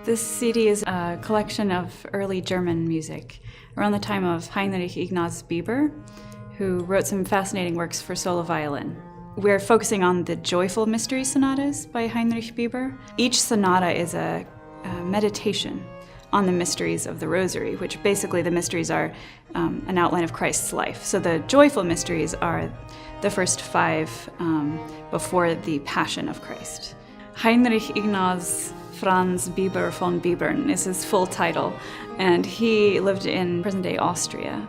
This CD is a collection of early German music around the time of Heinrich Ignaz Biber, who wrote some fascinating works for solo violin. We're focusing on the Joyful Mystery Sonatas by Heinrich Biber. Each sonata is a meditation on the mysteries of the Rosary, which basically the mysteries are an outline of Christ's life. So the joyful mysteries are the first 5 before the Passion of Christ. Heinrich Ignaz Franz Biber von Bibern is his full title, and he lived in present-day Austria.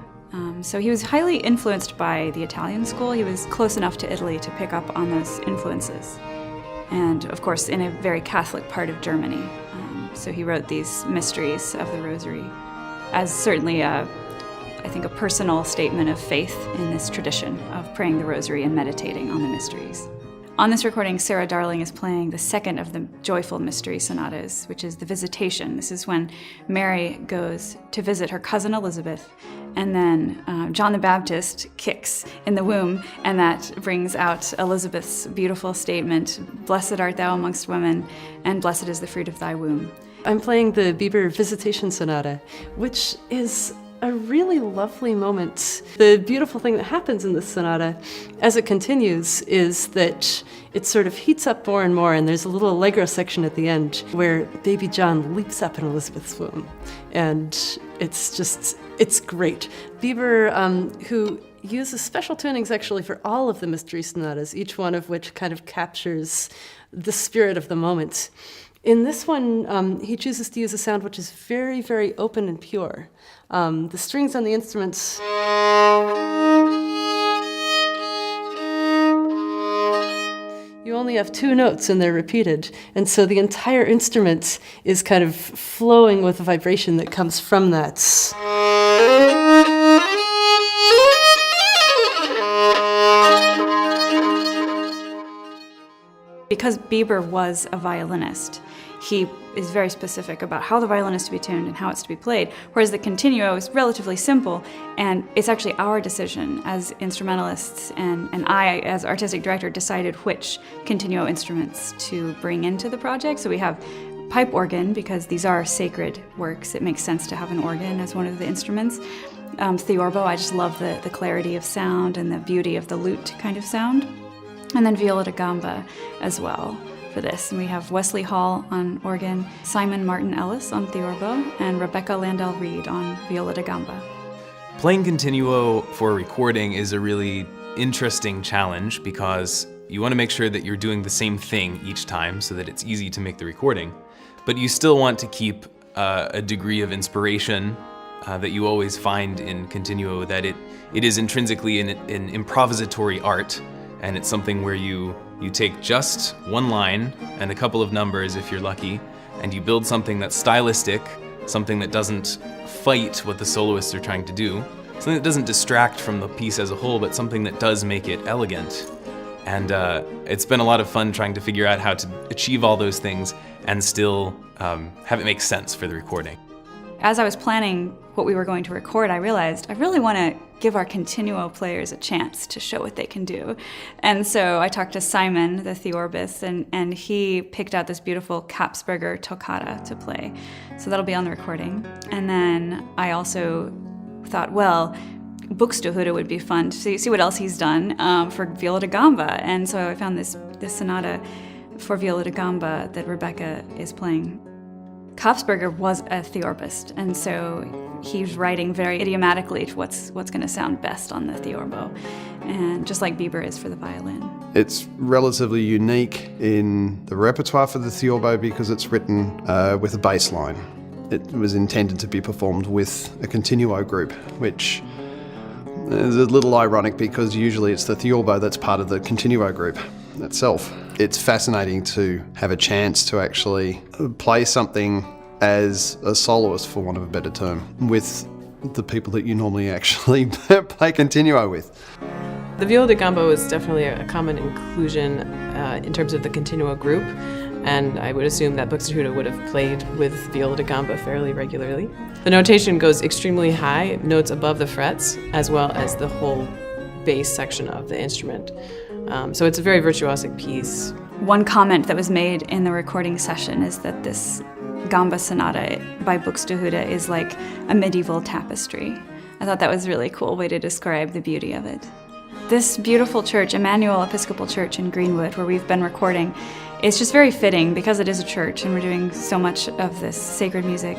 So he was highly influenced by the Italian school. He was close enough to Italy to pick up on those influences. And of course, in a very Catholic part of Germany. So he wrote these mysteries of the Rosary as certainly I think a personal statement of faith in this tradition of praying the Rosary and meditating on the mysteries. On this recording, Sarah Darling is playing the second of the Joyful Mystery Sonatas, which is the Visitation. This is when Mary goes to visit her cousin Elizabeth, and then John the Baptist kicks in the womb, and that brings out Elizabeth's beautiful statement, "Blessed art thou amongst women, and blessed is the fruit of thy womb." I'm playing the Biber Visitation Sonata, which is a really lovely moment. The beautiful thing that happens in this sonata as it continues is that it sort of heats up more and more, and there's a little allegro section at the end where baby John leaps up in Elizabeth's womb. And it's great. Biber, who uses special tunings actually for all of the mystery sonatas, each one of which kind of captures the spirit of the moment. In this one, he chooses to use a sound which is very, very open and pure. The strings on the instruments you only have 2 notes and they're repeated, and so the entire instrument is kind of flowing with the vibration that comes from that. Because Biber was a violinist, he is very specific about how the violin is to be tuned and how it's to be played, whereas the continuo is relatively simple, and it's actually our decision as instrumentalists, and I, as artistic director, decided which continuo instruments to bring into the project. So we have pipe organ, because these are sacred works. It makes sense to have an organ as one of the instruments. Theorbo, I just love the clarity of sound and the beauty of the lute kind of sound. And then viola da gamba as well for this. And we have Wesley Hall on organ, Simon Martyn-ELLIS on theorbo, and Rebecca Landell-Reed on viola da gamba. Playing continuo for recording is a really interesting challenge because you want to make sure that you're doing the same thing each time so that it's easy to make the recording, but you still want to keep a degree of inspiration that you always find in continuo, that it is intrinsically an improvisatory art. And it's something where you take just one line and a couple of numbers if you're lucky, and you build something that's stylistic, something that doesn't fight what the soloists are trying to do, something that doesn't distract from the piece as a whole, but something that does make it elegant. And it's been a lot of fun trying to figure out how to achieve all those things and still have it make sense for the recording. As I was planning what we were going to record, I realized I really want to give our continuo players a chance to show what they can do. And so I talked to Simon, the theorbist, and he picked out this beautiful Kapsberger toccata to play. So that'll be on the recording. And then I also thought, well, Buxtehude would be fun to see what else he's done for viola da gamba. And so I found this sonata for viola da gamba that Rebecca is playing. Kapsberger was a theorbist, and so he's writing very idiomatically to what's going to sound best on the theorbo, and just like Biber is for the violin. It's relatively unique in the repertoire for the theorbo because it's written with a bass line. It was intended to be performed with a continuo group, which is a little ironic because usually it's the theorbo that's part of the continuo group itself. It's fascinating to have a chance to actually play something as a soloist, for want of a better term, with the people that you normally actually play continuo with. The viola da gamba was definitely a common inclusion in terms of the continuo group, and I would assume that Buxtehude would have played with viola da gamba fairly regularly. The notation goes extremely high, notes above the frets, as well as the whole bass section of the instrument. So it's a very virtuosic piece. One comment that was made in the recording session is that this Gamba Sonata by Buxtehude is like a medieval tapestry. I thought that was a really cool way to describe the beauty of it. This beautiful church, Emmanuel Episcopal Church in Greenwood, where we've been recording, is just very fitting because it is a church and we're doing so much of this sacred music.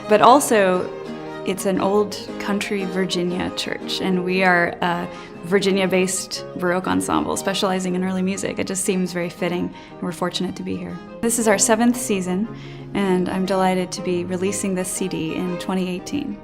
But also, it's an old country Virginia church, and we are a Virginia-based Baroque ensemble specializing in early music. It just seems very fitting, and we're fortunate to be here. This is our 7th season, and I'm delighted to be releasing this CD in 2018.